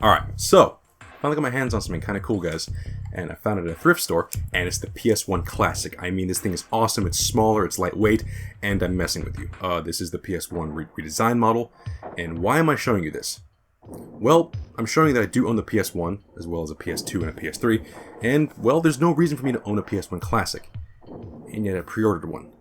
Alright, so, finally got my hands on something kind of cool, guys. And I found it at a thrift store, and it's the PS1 Classic. I mean, this thing is awesome, it's smaller, it's lightweight, and I'm messing with you. This is the PS1 redesigned model, and why am I showing you this? Well, I'm showing you that I do own the PS1, as well as a PS2 and a PS3, and, well, there's no reason for me to own a PS1 Classic. And yet I pre-ordered one.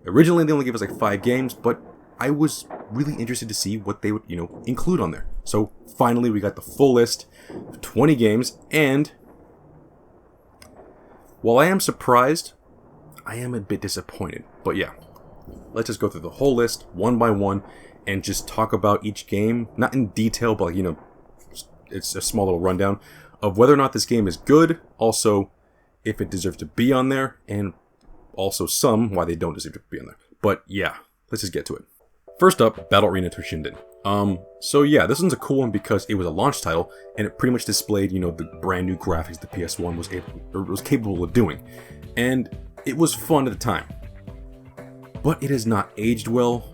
Originally, they only gave us like 5 games, but I was really interested to see what they would, include on there. So, finally, we got the full list of 20 games, and while I am surprised, I am a bit disappointed. But yeah, let's just go through the whole list, one by one, and just talk about each game, not in detail, but it's a small little rundown of whether or not this game is good, also if it deserves to be on there, and also why they don't deserve to be on there. But yeah, let's just get to it. First up, Battle Arena Toshinden. So yeah, this one's a cool one because it was a launch title, and it pretty much displayed, the brand new graphics the PS1 was capable of doing. And it was fun at the time. But it has not aged well.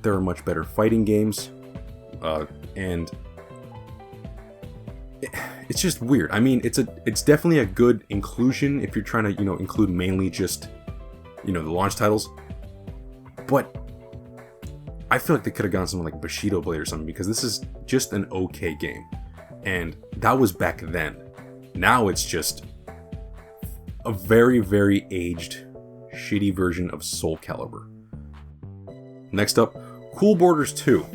There are much better fighting games. And it's just weird. I mean, it's definitely a good inclusion if you're trying to, include mainly just, the launch titles. But I feel like they could have gone something like Bushido Blade or something, because this is just an okay game. And that was back then. Now it's just a very, very aged, shitty version of Soul Calibur. Next up, Cool Borders 2.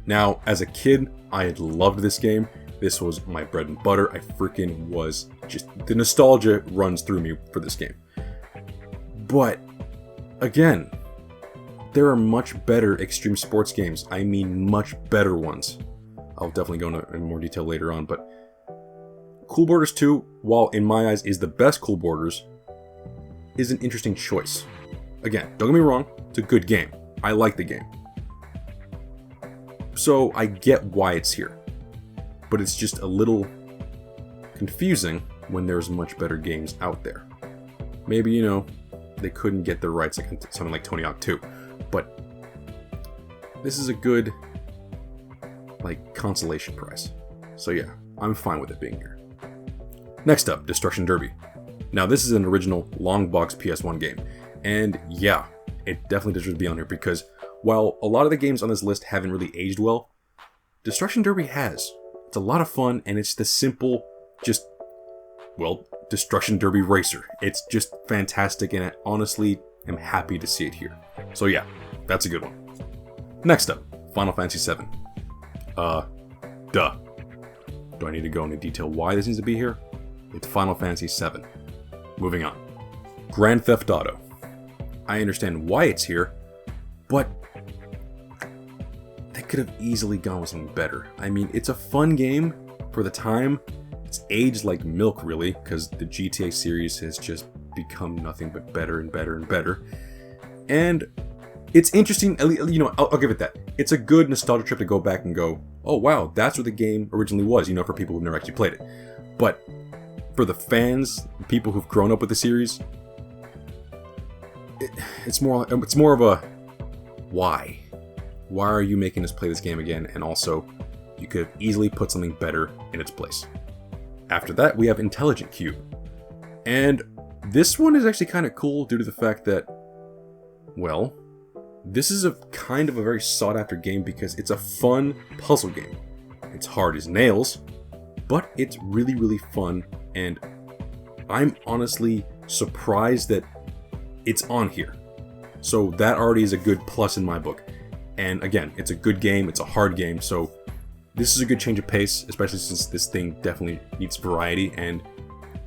Now, as a kid, I had loved this game. This was my bread and butter. I freaking was just... The nostalgia runs through me for this game. But, again, there are much better extreme sports games. I mean, much better ones. I'll definitely go into in more detail later on, but Cool Borders 2, while in my eyes is the best Cool Borders, is an interesting choice. Again, don't get me wrong, it's a good game. I like the game. So I get why it's here. But it's just a little confusing when there's much better games out there. Maybe, they couldn't get the rights like something like Tony Hawk 2. But this is a good, consolation prize. So yeah, I'm fine with it being here. Next up, Destruction Derby. Now this is an original long box PS1 game. And yeah, it definitely deserves to be on here because while a lot of the games on this list haven't really aged well, Destruction Derby has. It's a lot of fun, and it's the simple, Destruction Derby Racer. It's just fantastic, and I honestly am happy to see it here. So yeah, that's a good one. Next up, Final Fantasy VII. Duh. Do I need to go into detail why this needs to be here? It's Final Fantasy VII. Moving on. Grand Theft Auto. I understand why it's here, but they could have easily gone with something better. I mean, it's a fun game for the time. It's aged like milk, really, because the GTA series has just become nothing but better and better and better. And it's interesting, I'll give it that. It's a good nostalgia trip to go back and go, oh wow, that's what the game originally was, for people who've never actually played it. But for the fans, people who've grown up with the series, it's more of a why? Why are you making us play this game again? And also, you could have easily put something better in its place. After that, we have Intelligent Qube. And this one is actually kind of cool due to the fact that, well, this is a kind of a very sought after game because it's a fun puzzle game. It's hard as nails, but it's really, really fun, and I'm honestly surprised that it's on here. So that already is a good plus in my book. And again, it's a good game, it's a hard game, so this is a good change of pace, especially since this thing definitely needs variety, and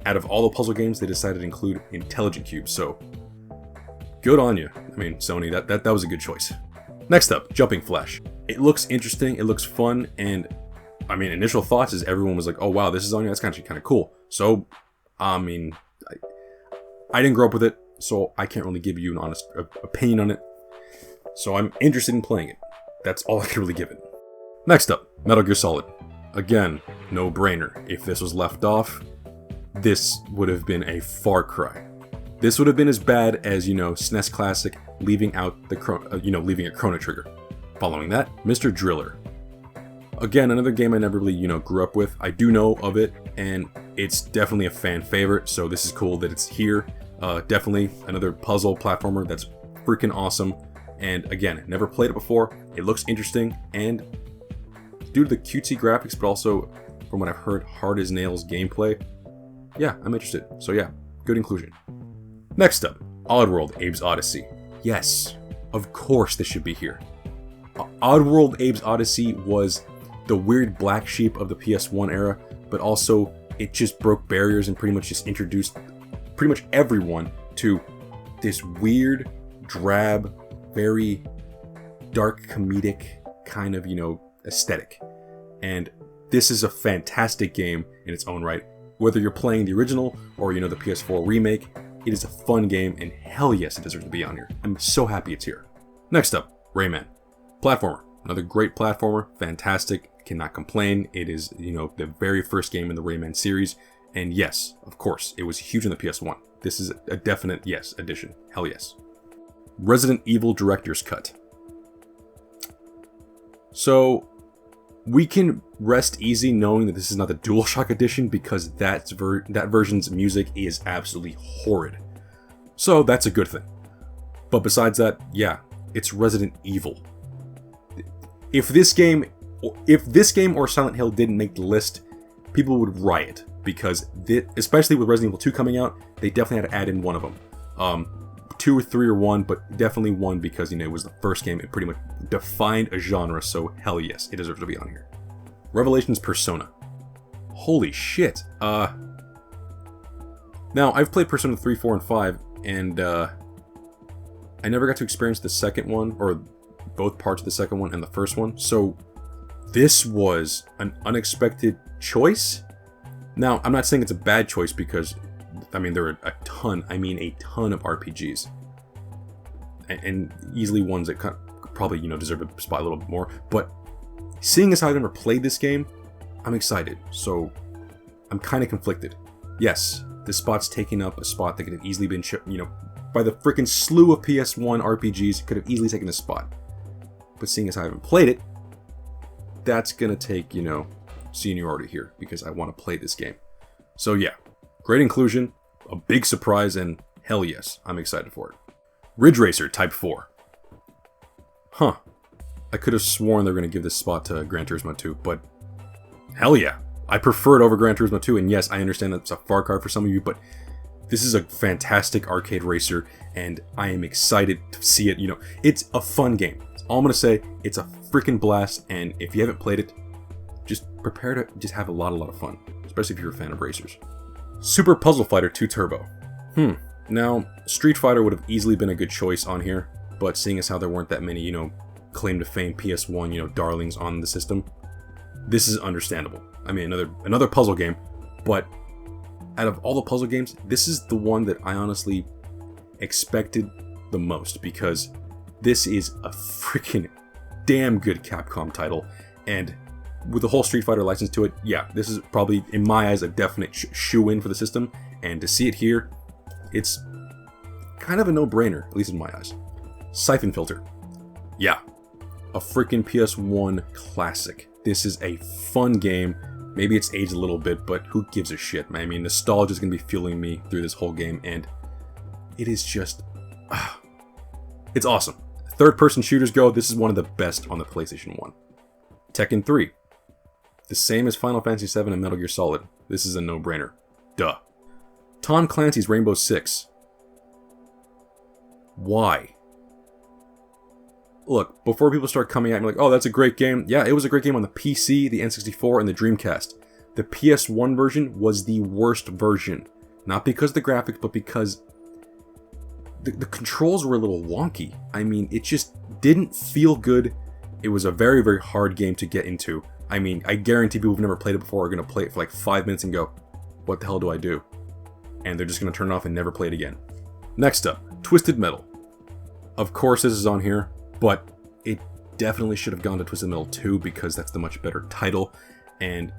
out of all the puzzle games, they decided to include Intelligent Qube, so good on you. I mean, Sony, that was a good choice. Next up, Jumping Flash. It looks interesting, it looks fun, and I mean, initial thoughts is everyone was like, oh wow, this is on here, that's actually kind of cool. So, I mean, I didn't grow up with it, so I can't really give you an honest opinion on it. So I'm interested in playing it. That's all I can really give it. Next up, Metal Gear Solid. Again, no brainer. If this was left off, this would have been a far cry. This would have been as bad as, SNES Classic leaving out leaving a Chrono Trigger. Following that, Mr. Driller. Again, another game I never really, grew up with. I do know of it, and it's definitely a fan favorite, so this is cool that it's here. Definitely another puzzle platformer that's freaking awesome. And again, never played it before. It looks interesting, and due to the cutesy graphics, but also, from what I've heard, hard as nails gameplay, yeah, I'm interested. So yeah, good inclusion. Next up, Oddworld Abe's Oddysee. Yes, of course this should be here. Oddworld Abe's Oddysee was the weird black sheep of the PS1 era, but also it just broke barriers and pretty much just introduced pretty much everyone to this weird, drab, very dark comedic kind of, aesthetic. And this is a fantastic game in its own right. Whether you're playing the original or, the PS4 remake, it is a fun game, and hell yes, it deserves to be on here. I'm so happy it's here. Next up, Rayman. Platformer. Another great platformer. Fantastic. Cannot complain. It is, the very first game in the Rayman series. And yes, of course, it was huge in the PS1. This is a definite yes addition. Hell yes. Resident Evil Director's Cut. So, we can rest easy knowing that this is not the Dualshock edition, because that version's music is absolutely horrid. So that's a good thing. But besides that, yeah, it's Resident Evil. If this game or Silent Hill didn't make the list, people would riot, because especially with Resident Evil 2 coming out, they definitely had to add in one of them. 2 or 3 or 1, but definitely 1, because it was the first game. It pretty much defined a genre, so hell yes, it deserves to be on here. Revelations Persona. Holy shit. Now, I've played Persona 3, 4, and 5, and I never got to experience the second one, or both parts of the second one and the first one, so this was an unexpected choice. Now, I'm not saying it's a bad choice, because there are a ton of RPGs. And easily ones that probably, deserve a spot a little bit more. But seeing as how I've never played this game, I'm excited. So I'm kind of conflicted. Yes, this spot's taking up a spot that could have easily been, by the freaking slew of PS1 RPGs, could have easily taken this spot. But seeing as I haven't played it, that's gonna take, seniority here, because I want to play this game. So yeah, great inclusion, a big surprise, and hell yes, I'm excited for it. Ridge Racer Type 4. Huh. I could have sworn they were going to give this spot to Gran Turismo 2, but hell yeah. I prefer it over Gran Turismo 2, and yes, I understand that's a far cry for some of you, but this is a fantastic arcade racer, and I am excited to see it. It's a fun game. That's all I'm going to say. It's a freaking blast, and if you haven't played it, just prepare to just have a lot of fun, especially if you're a fan of racers. Super Puzzle Fighter 2 Turbo. Now, Street Fighter would have easily been a good choice on here, but seeing as how there weren't that many, claim to fame PS1, darlings on the system, this is understandable. Another puzzle game, but out of all the puzzle games, this is the one that I honestly expected the most, because this is a freaking damn good Capcom title, and with the whole Street Fighter license to it, yeah, this is probably, in my eyes, a definite shoe-in for the system, and to see it here, it's kind of a no-brainer, at least in my eyes. Syphon Filter. Yeah, a freaking PS1 classic. This is a fun game. Maybe it's aged a little bit, but who gives a shit? Nostalgia is going to be fueling me through this whole game, and it is just... it's awesome. Third-person shooters go, this is one of the best on the PlayStation 1. Tekken 3. The same as Final Fantasy VII and Metal Gear Solid. This is a no-brainer. Duh. Tom Clancy's Rainbow Six. Why? Look, before people start coming at me like, oh, that's a great game. Yeah, it was a great game on the PC, the N64, and the Dreamcast. The PS1 version was the worst version. Not because of the graphics, but because the controls were a little wonky. It just didn't feel good. It was a very, very hard game to get into. I guarantee people who've never played it before are going to play it for like 5 minutes and go, what the hell do I do? And they're just going to turn it off and never play it again. Next up, Twisted Metal. Of course this is on here, but it definitely should have gone to Twisted Metal 2, because that's the much better title. And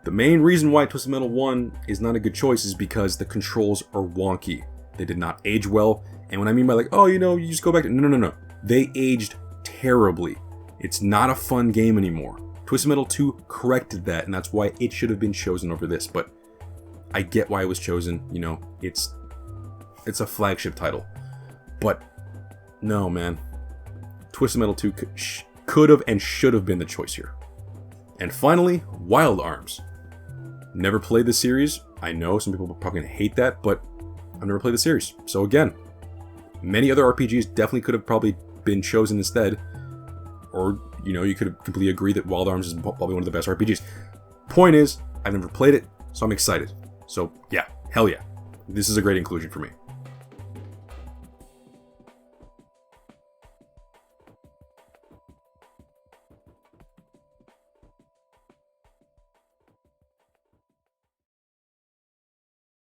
the main reason why Twisted Metal 1 is not a good choice is because the controls are wonky. They did not age well. And what I mean by like, oh, you just go back to... No. They aged terribly. It's not a fun game anymore. Twisted Metal 2 corrected that, and that's why it should have been chosen over this, but I get why it was chosen. You know, it's a flagship title. But no, man. Twisted Metal 2 could have and should have been the choice here. And finally, Wild Arms. Never played the series. I know some people are probably going to hate that, but I've never played the series. So again, many other RPGs definitely could have probably been chosen instead. Or, you know, you could completely agree that Wild Arms is probably one of the best RPGs. Point is, I've never played it, so I'm excited. So yeah, hell yeah. This is a great inclusion for me.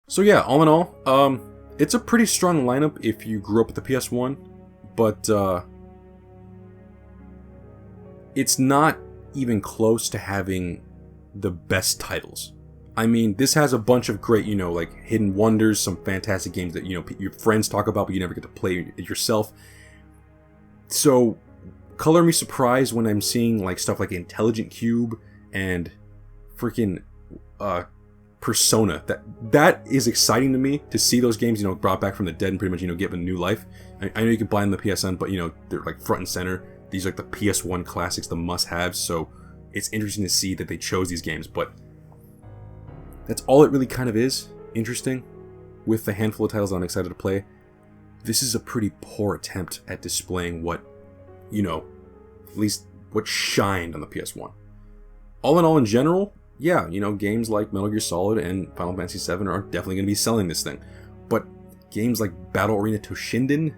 So yeah, all in all, it's a pretty strong lineup if you grew up with the PS1, but it's not even close to having the best titles. I mean, this has a bunch of great, you know, like hidden wonders, some fantastic games that, you know, your friends talk about, but you never get to play it yourself. So, color me surprised when I'm seeing like stuff like Intelligent Qube and freaking Persona. That is exciting to me to see those games, you know, brought back from the dead and pretty much, you know, given new life. I know you can buy them on the PSN, but you know, they're like front and center. These are like the PS1 classics, the must-haves. So it's interesting to see that they chose these games, but that's all it really kind of is. Interesting. With the handful of titles I'm excited to play, this is a pretty poor attempt at displaying what, you know, at least what shined on the PS1. All in all, in general, yeah, you know, games like Metal Gear Solid and Final Fantasy VII are definitely going to be selling this thing. But games like Battle Arena Toshinden,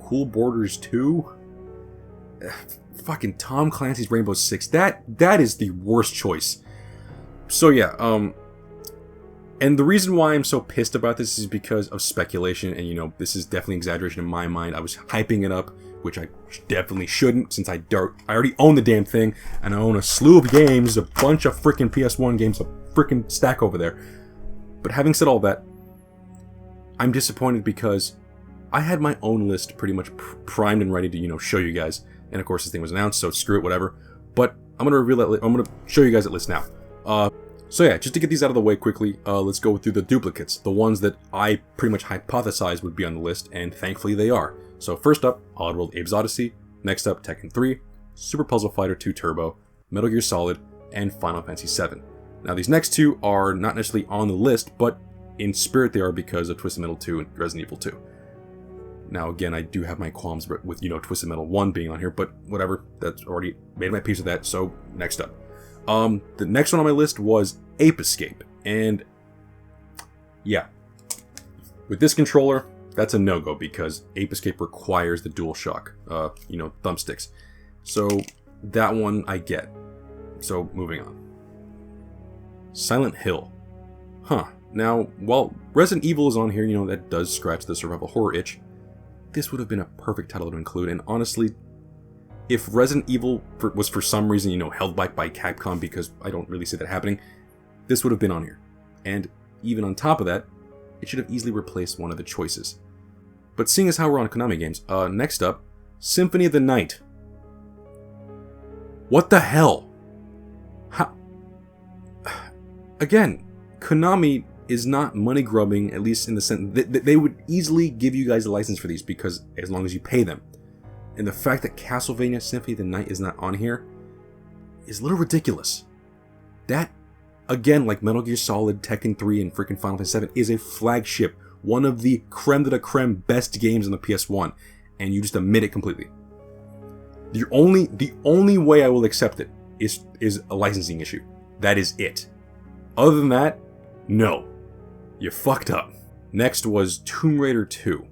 Cool Borders 2, fucking Tom Clancy's Rainbow Six, that is the worst choice. So yeah, and the reason why I'm so pissed about this is because of speculation, and you know, this is definitely exaggeration in my mind. I was hyping it up, which I definitely shouldn't, since I already own the damn thing, and I own a slew of games, a bunch of freaking PS1 games, a freaking stack over there. But having said all that, I'm disappointed because I had my own list pretty much primed and ready to, you know, show you guys. And of course, this thing was announced, so screw it, whatever. But I'm gonna reveal that. I'm gonna show you guys that list now. So yeah, just to get these out of the way quickly, let's go through the duplicates, the ones that I pretty much hypothesized would be on the list, and thankfully they are. So first up, Oddworld Abe's Oddysee. Next up, Tekken 3, Super Puzzle Fighter 2 Turbo, Metal Gear Solid, and Final Fantasy VII. Now these next two are not necessarily on the list, but in spirit they are because of Twisted Metal 2 and Resident Evil 2. Now again, I do have my qualms with, you know, Twisted Metal 1 being on here, but whatever, that's already made my peace with that, so next up. The next one on my list was Ape Escape, and yeah, with this controller, that's a no-go because Ape Escape requires the Dualshock, you know, thumbsticks. So that one I get. So moving on. Silent Hill. Huh. Now, while Resident Evil is on here, you know, that does scratch the survival horror itch. This would have been a perfect title to include, and honestly, if Resident Evil was for some reason, you know, held back by Capcom, because I don't really see that happening, this would have been on here. And even on top of that, it should have easily replaced one of the choices. But seeing as how we're on Konami games, next up, Symphony of the Night. What the hell? How? Again, Konami is not money grubbing, at least in the sense that they would easily give you guys a license for these, because as long as you pay them. And the fact that Castlevania Symphony of the Night is not on here is a little ridiculous. That, again, like Metal Gear Solid, Tekken 3, and freaking Final Fantasy VII, is a flagship, one of the creme de la creme best games on the PS1, and you just omit it completely. The only way I will accept it is a licensing issue. That is it. Other than that, no. You fucked up. Next was Tomb Raider 2.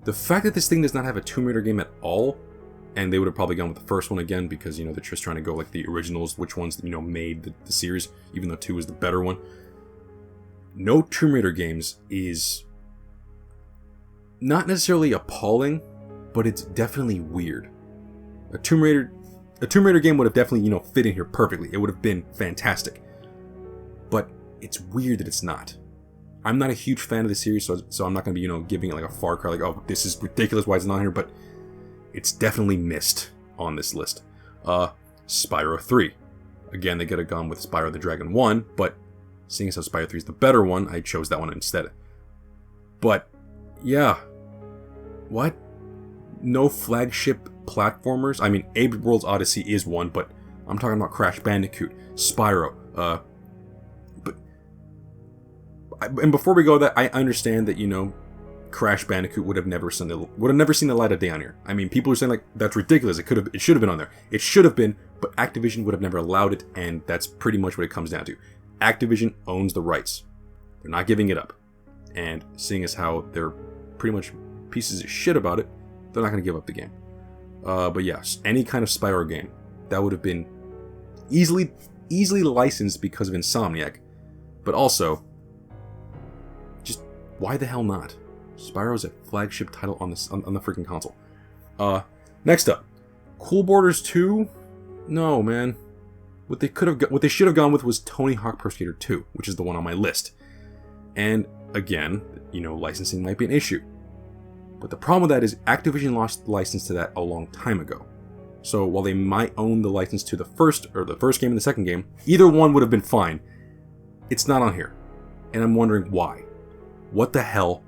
The fact that this thing does not have a Tomb Raider game at all, and they would have probably gone with the first one again because, you know, they're just trying to go like the originals, which ones, you know, made the series, even though 2 is the better one. No Tomb Raider games is not necessarily appalling, but it's definitely weird. A Tomb Raider game would have definitely, you know, fit in here perfectly. It would have been fantastic. But it's weird that it's not. I'm not a huge fan of the series, so I'm not going to be, you know, giving it like a Far Cry, like, oh, this is ridiculous, why it's not here, but it's definitely missed on this list. Spyro 3. Again, they could have gone with Spyro the Dragon 1, but seeing as how Spyro 3 is the better one, I chose that one instead. But, yeah. What? No flagship platformers? I mean, Oddworld's Oddysee is one, but I'm talking about Crash Bandicoot, Spyro, and before we go that, I understand that, Crash Bandicoot would have never seen the light of day on here. I mean, people are saying like that's ridiculous. It should have been on there. It should have been, but Activision would have never allowed it, and that's pretty much what it comes down to. Activision owns the rights. They're not giving it up. And seeing as how they're pretty much pieces of shit about it, they're not going to give up the game. But yes, any kind of Spyro game that would have been easily licensed because of Insomniac, but also, just why the hell not? Spyro's a flagship title on the freaking console. Next up, Cool Borders 2. No, man. What they should have gone with was Tony Hawk Pro Skater 2, which is the one on my list. And again, licensing might be an issue. But the problem with that is Activision lost the license to that a long time ago. So while they might own the license to the first game and the second game, either one would have been fine. It's not on here. And I'm wondering why. What the hell?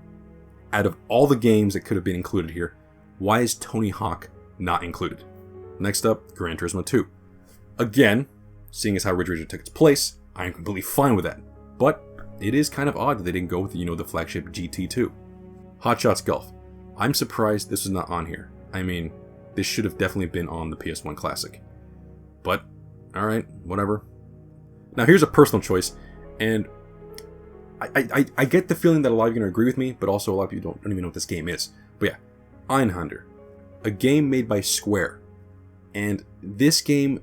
Out of all the games that could have been included here, why is Tony Hawk not included? Next up, Gran Turismo 2. Again, seeing as how Ridge Racer took its place, I am completely fine with that. But it is kind of odd that they didn't go with, the flagship GT2. Hot Shots Golf. I'm surprised this was not on here. I mean, this should have definitely been on the PS1 Classic. But, alright, whatever. Now here's a personal choice, and I get the feeling that a lot of you are going to agree with me, but also a lot of you don't even know what this game is. But yeah, Einhander. A game made by Square. And this game,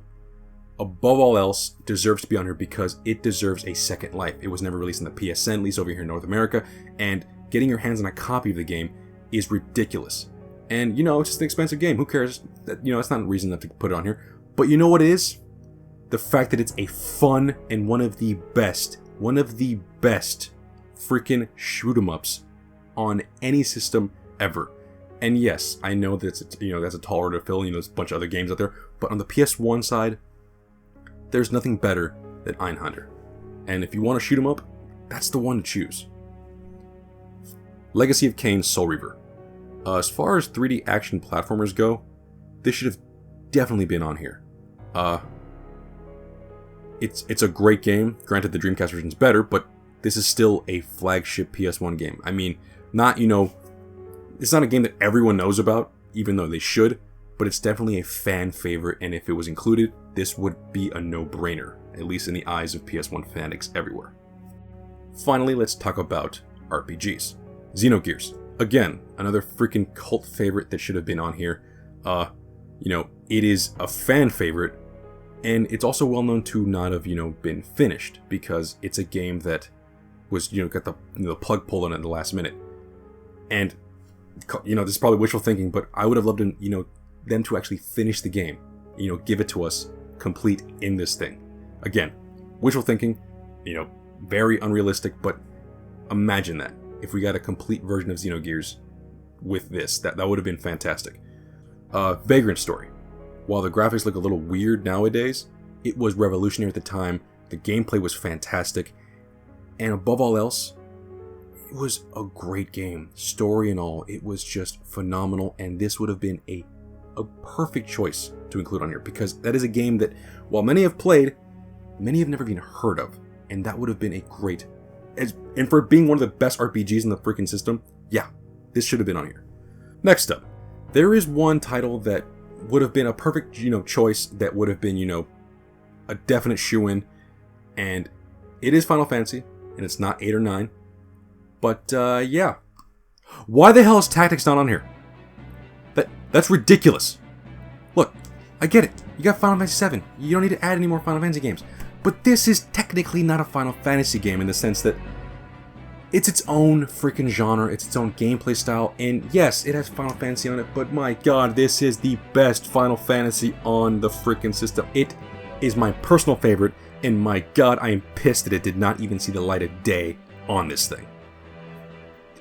above all else, deserves to be on here because it deserves a second life. It was never released in the PSN, at least over here in North America, and getting your hands on a copy of the game is ridiculous. And, it's just an expensive game. Who cares? It's not a reason not to put it on here. But you know what it is? The fact that it's a fun and one of the best freaking shoot-em-ups on any system ever. And yes, I know that that's a tall order to fill. There's a bunch of other games out there. But on the PS1 side, there's nothing better than Einhander. And if you want to shoot 'em up, that's the one to choose. Legacy of Kain Soul Reaver. As far as 3D action platformers go, this should have definitely been on here. It's a great game. Granted, the Dreamcast version's better, but this is still a flagship PS1 game. I mean, it's not a game that everyone knows about, even though they should, but it's definitely a fan favorite, and if it was included, this would be a no-brainer, at least in the eyes of PS1 fanatics everywhere. Finally, let's talk about RPGs. Xenogears. Again, another freaking cult favorite that should have been on here. It is a fan favorite, and it's also well known to not have, been finished, because it's a game that was, got the plug pulled on it at the last minute. And, this is probably wishful thinking, but I would have loved them to actually finish the game. Give it to us complete in this thing. Again, wishful thinking, very unrealistic, but imagine that. If we got a complete version of Xenogears with this, that would have been fantastic. Vagrant Story. While the graphics look a little weird nowadays, it was revolutionary at the time. The gameplay was fantastic. And above all else, it was a great game. Story and all, it was just phenomenal. And this would have been a perfect choice to include on here. Because that is a game that, while many have played, many have never even heard of. And that would have been a great... And for being one of the best RPGs in the freaking system, yeah, this should have been on here. Next up, there is one title that would have been a perfect, choice that would have been, a definite shoo-in, and it is Final Fantasy, and it's not 8 or 9, but, yeah. Why the hell is Tactics not on here? That's ridiculous. Look, I get it. You got Final Fantasy VII. You don't need to add any more Final Fantasy games. But this is technically not a Final Fantasy game in the sense that it's its own freaking genre, it's its own gameplay style, and yes, it has Final Fantasy on it, but my god, this is the best Final Fantasy on the freaking system. It is my personal favorite, and my god, I am pissed that it did not even see the light of day on this thing.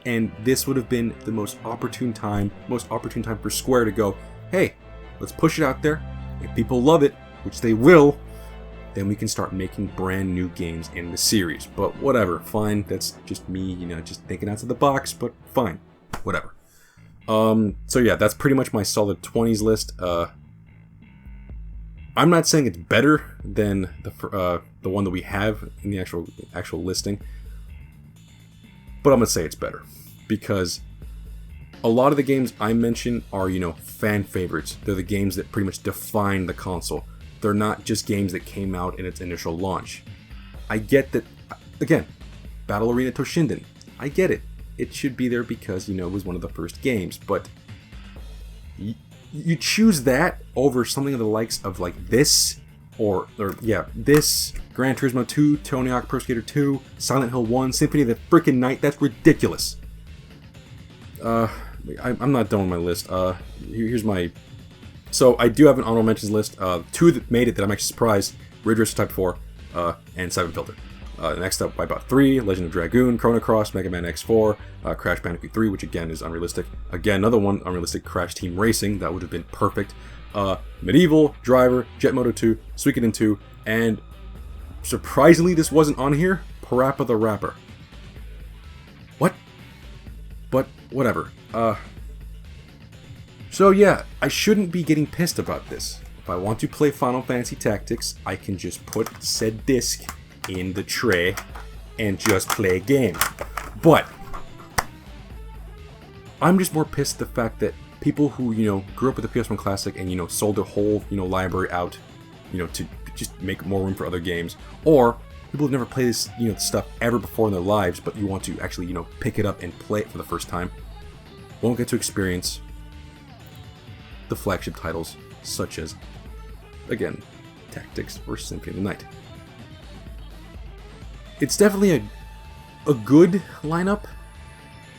And this would have been the most opportune time for Square to go, hey, let's push it out there. If people love it, which they will, then we can start making brand new games in the series. But whatever, fine. That's just me, just thinking outside the box, but fine. Whatever. So yeah, that's pretty much my solid 20s list. I'm not saying it's better than the one that we have in the actual listing, but I'm gonna say it's better because a lot of the games I mention are, fan favorites. They're the games that pretty much define the console. They're not just games that came out in its initial launch. I get that, again, Battle Arena Toshinden, I get it. It should be there because, it was one of the first games, but you choose that over something of the likes of like this, this, Gran Turismo 2, Tony Hawk Pro Skater 2, Silent Hill 1, Symphony of the Freaking Night. That's ridiculous. I'm not done with my list. Here's my... So I do have an honorable mentions list. Two that made it that I'm actually surprised: Ridge Racer Type 4 and Syphon Filter. Next up, Wipeout 3, Legend of Dragoon, Chrono Cross, Mega Man X4, Crash Bandicoot 3, which again is unrealistic. Again, another one unrealistic: Crash Team Racing. That would have been perfect. Medieval, Driver, Jet Moto 2, Suikoden 2, and surprisingly, this wasn't on here: Parappa the Rapper. What? But whatever. So yeah, I shouldn't be getting pissed about this. If I want to play Final Fantasy Tactics, I can just put said disc in the tray and just play a game. But I'm just more pissed at the fact that people who, grew up with the PS1 Classic and, sold their whole, library out, to just make more room for other games, or people who've never played this, stuff ever before in their lives, but you want to actually, pick it up and play it for the first time, won't get to experience the flagship titles such as, again, Tactics or Symphony of the Night. It's definitely a good lineup,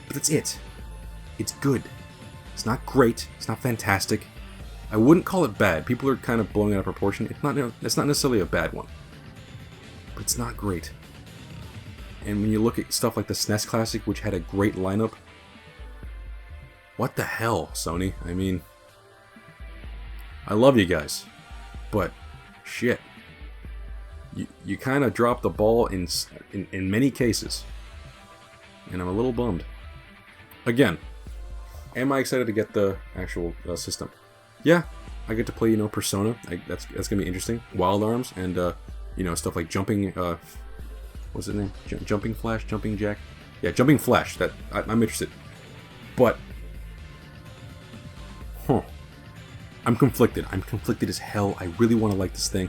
but that's it. It's good. It's not great. It's not fantastic. I wouldn't call it bad. People are kind of blowing it out of proportion. It's not necessarily a bad one, but it's not great. And when you look at stuff like the SNES Classic, which had a great lineup, what the hell, Sony? I mean, I love you guys, but shit. You kind of dropped the ball in many cases, and I'm a little bummed. Again, am I excited to get the actual system? Yeah, I get to play, Persona. That's gonna be interesting. Wild Arms and stuff like jumping. What's his name? Jumping Flash, Jumping Jack. Yeah, Jumping Flash. That I'm interested, but I'm conflicted. I'm conflicted as hell. I really want to like this thing,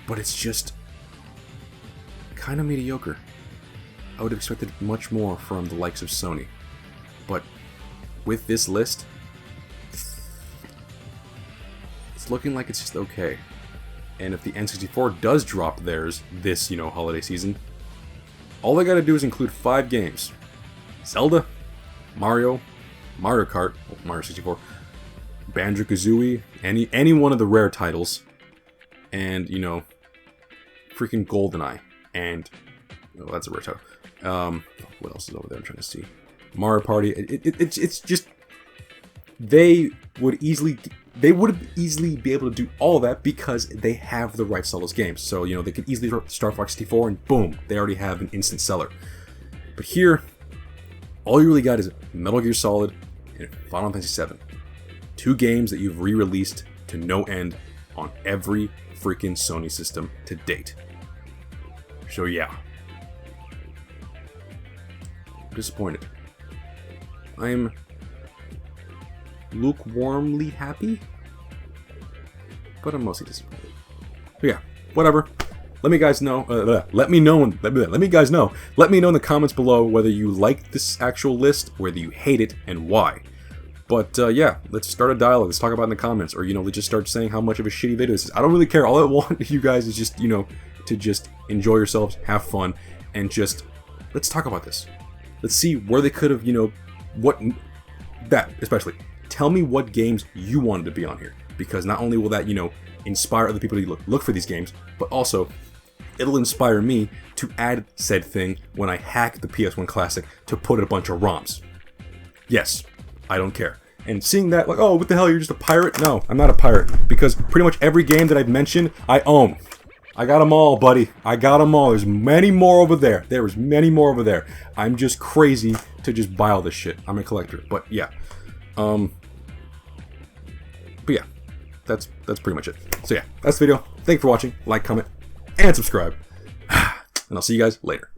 but it's just kind of mediocre. I would have expected much more from the likes of Sony, but with this list, it's looking like it's just okay. And if the N64 does drop theirs this, holiday season, all they gotta do is include 5 games: Zelda, Mario Kart, Mario 64, Banjo-Kazooie, any one of the rare titles, and, freaking GoldenEye, and, that's a rare title. What else is over there? I'm trying to see. Mario Party. It's just, they would easily be able to do all that because they have the rights to all those games. So, they could easily start Star Fox 64 and boom, they already have an instant seller. But here, all you really got is Metal Gear Solid and Final Fantasy VII. 2 games that you've re-released to no end on every freaking Sony system to date. So yeah. I'm disappointed. I'm lukewarmly happy, but I'm mostly disappointed. But yeah, whatever. Let me guys know. Let me know in the comments below whether you like this actual list, whether you hate it, and why. But yeah, let's start a dialogue. Let's talk about it in the comments, or let's just start saying how much of a shitty video this is. I don't really care. All I want you guys is just to just enjoy yourselves, have fun, and just let's talk about this. Let's see where they could have especially. Tell me what games you wanted to be on here, because not only will that inspire other people to look for these games, but also it'll inspire me to add said thing when I hack the PS1 Classic to put in a bunch of ROMs. Yes, I don't care. And seeing that, like, oh, what the hell, you're just a pirate? No, I'm not a pirate. Because pretty much every game that I've mentioned, I own. I got them all, buddy. I got them all. There's many more over there. There's many more over there. I'm just crazy to just buy all this shit. I'm a collector. But yeah. But yeah. That's pretty much it. So yeah, that's the video. Thank you for watching. Like, comment, and subscribe. And I'll see you guys later.